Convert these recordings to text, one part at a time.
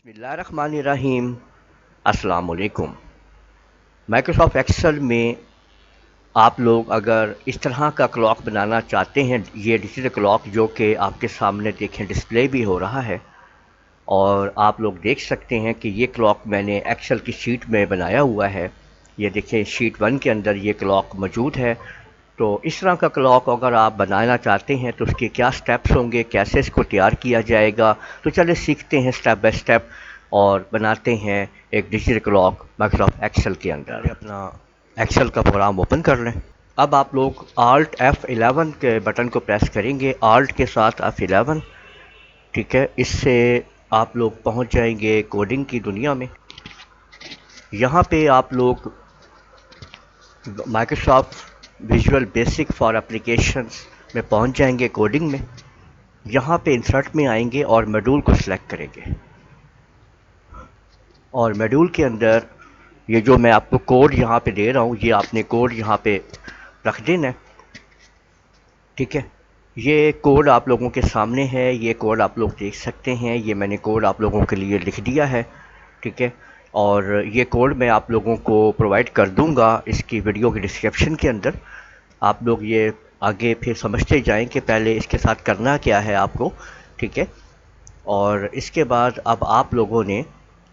बिस्मिल्लाहिर्रहमानिर्रहीम। अस्सलाम वालेकुम। माइक्रोसॉफ्ट एक्सेल में आप लोग अगर इस तरह का क्लॉक बनाना चाहते हैं, ये डिजिटल क्लॉक जो कि आपके सामने देखें डिस्प्ले भी हो रहा है और आप लोग देख सकते हैं कि ये क्लॉक मैंने एक्सेल की शीट में बनाया हुआ है। ये देखें शीट 1 के अंदर ये क्लॉक मौजूद है। तो इस तरह का क्लॉक अगर आप बनाना चाहते हैं तो उसके क्या स्टेप्स होंगे, कैसे इसको तैयार किया जाएगा, तो चलिए सीखते हैं स्टेप बाय स्टेप और बनाते हैं एक डिजिटल क्लॉक माइक्रोसॉफ्ट एक्सेल के अंदर। अपना एक्सेल का प्रोग्राम ओपन कर लें। अब आप लोग Alt F11 के बटन को प्रेस करेंगे, Alt के साथ F11। ठीक है, इससे आप लोग पहुंच जाएंगे कोडिंग की दुनिया में। यहाँ पे आप लोग Microsoft visual basic for applications में पहुंच जाएंगे कोडिंग में। यहाँ पे इंसर्ट में आएंगे और मॉड्यूल को सिलेक्ट करेंगे और मॉड्यूल के अंदर ये जो मैं आपको कोड यहाँ पे दे रहा हूँ, ये आपने कोड यहाँ पे रख देना है। ठीक है, ये कोड आप लोगों के सामने है, ये कोड आप लोग देख सकते हैं। ये मैंने कोड आप लोगों के लिए लिख दिया है। ठीक है, और ये कोड मैं आप लोगों को प्रोवाइड कर दूंगा इसकी वीडियो के डिस्क्रिप्शन के अंदर। आप लोग ये आगे फिर समझते जाएं कि पहले इसके साथ करना क्या है आपको। ठीक है, और इसके बाद अब आप लोगों ने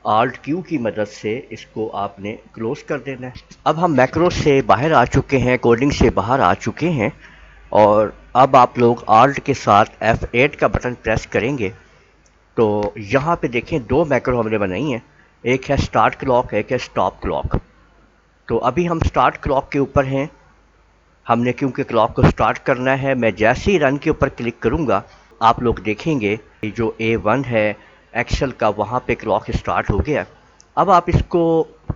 Alt Q की मदद से इसको आपने क्लोज कर देना है। अब हम मैक्रो से बाहर आ चुके हैं, कोडिंग से बाहर आ चुके हैं और अब आप लोग Alt के साथ F8 का बटन प्रेस करेंगे तो यहाँ पे देखें दो मैक्रो हमने बनाई हैं, एक है स्टार्ट क्लॉक, एक है स्टॉप क्लॉक। तो अभी हम स्टार्ट क्लॉक के ऊपर हैं। हमने क्योंकि क्लॉक को स्टार्ट करना है, मैं जैसे ही रन के ऊपर क्लिक करूँगा आप लोग देखेंगे कि जो A1 है एक्सेल का, वहाँ पे क्लॉक स्टार्ट हो गया। अब आप इसको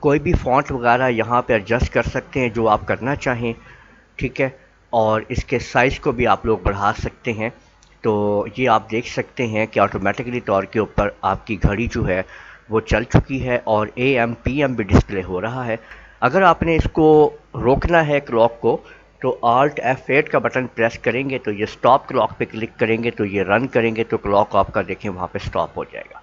कोई भी फॉन्ट वगैरह यहाँ पे एडजस्ट कर सकते हैं जो आप करना चाहें। ठीक है, और इसके साइज़ को भी आप लोग बढ़ा सकते हैं। तो ये आप देख सकते हैं कि ऑटोमेटिकली तौर के ऊपर आपकी घड़ी जो है वो चल चुकी है और AM PM भी डिस्प्ले हो रहा है। अगर आपने इसको रोकना है क्लॉक को तो Alt F8 का बटन प्रेस करेंगे तो ये स्टॉप क्लॉक पे क्लिक करेंगे तो ये रन करेंगे तो क्लॉक आपका देखें वहाँ पे स्टॉप हो जाएगा।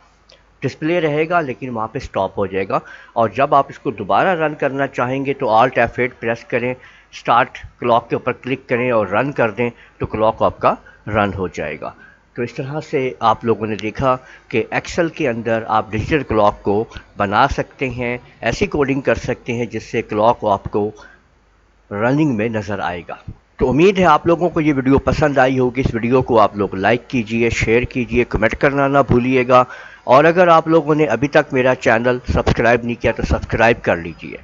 डिस्प्ले रहेगा लेकिन वहाँ पे स्टॉप हो जाएगा। और जब आप इसको दोबारा रन करना चाहेंगे तो Alt F8 प्रेस करें, स्टार्ट क्लॉक के ऊपर क्लिक करें और रन कर दें तो क्लॉक आपका रन हो जाएगा। तो इस तरह से आप लोगों ने देखा कि एक्सेल के अंदर आप डिजिटल क्लॉक को बना सकते हैं, ऐसी कोडिंग कर सकते हैं जिससे क्लॉक आपको रनिंग में नज़र आएगा। तो उम्मीद है आप लोगों को ये वीडियो पसंद आई होगी। इस वीडियो को आप लोग लाइक कीजिए, शेयर कीजिए, कमेंट करना ना भूलिएगा। और अगर आप लोगों ने अभी तक मेरा चैनल सब्सक्राइब नहीं किया तो सब्सक्राइब कर लीजिए,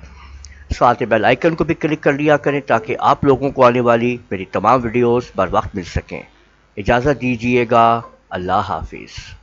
साथ ही बेल आइकन को भी क्लिक कर लिया करें ताकि आप लोगों को आने वाली मेरी तमाम वीडियोस बर वक्त मिल सकें। इजाज़त दीजिएगा। अल्लाह हाफिज़।